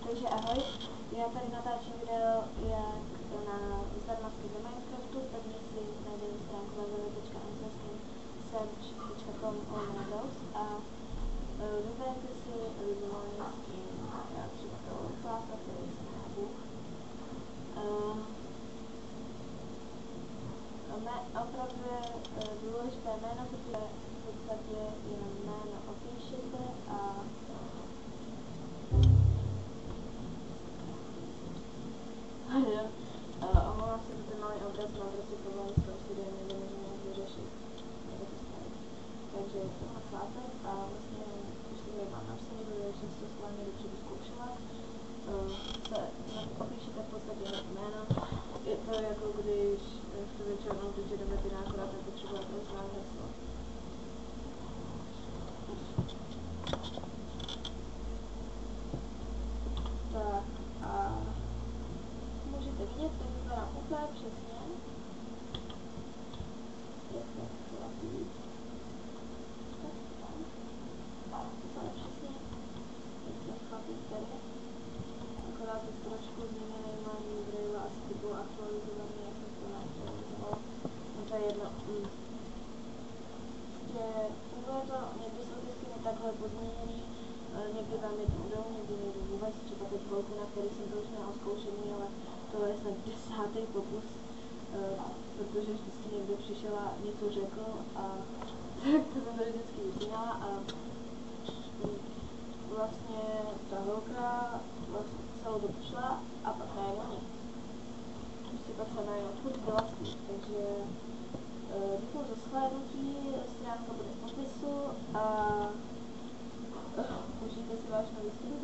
Takže ahoj, já tady natáčím video jak zdarma skrze Minecraftu, takže si najdete stránku www.ancestry.search.com/dogs a vyberete si libovolný skin, já třeba toho klása, který jsem má Bůh. Opravdu je důležité jméno, protože v podstatě jenom jméno opíšete a omlouvám se za ten malý obraz, mám prostě problém s tom studiem, nebo můžeme vyřešit. Takže to má chlápek a vlastně už to tady mám napsaný, protože jsem si to schválně dopředu zkoušela. Opíšete v podstatě jméno. Je to jako když chcete černou tuče do webina, akorát nepotřebujete znát heslo. Tak a můžete vidět, to vypadá úplně přesně. Jak to chtěla být. Úplně přesně. Jak se chlapí tady. Akorát to trošku změněný, mám Braille asi ty bylo aktualizovaný, jak jsem to neaktualizovala. No to je jedno. Funguje to, někdy jsou ty skiny takhle pozměněný, někdy vám jdou, někdy nejdou vůbec, třeba teď volku, na který jsem to už měla zkoušený, ale tohle je snad 10. pokus, protože vždycky někdo přišel a něco řekl a tak to jsem to vždycky vypínala a vlastně ta holka vlastně celou dobu šla a pak najednou nic. Prostě pak se najednou furt vlastní, takže děkuji za shlédnutí, stránka bude v popisu a užijte si váš nový skin.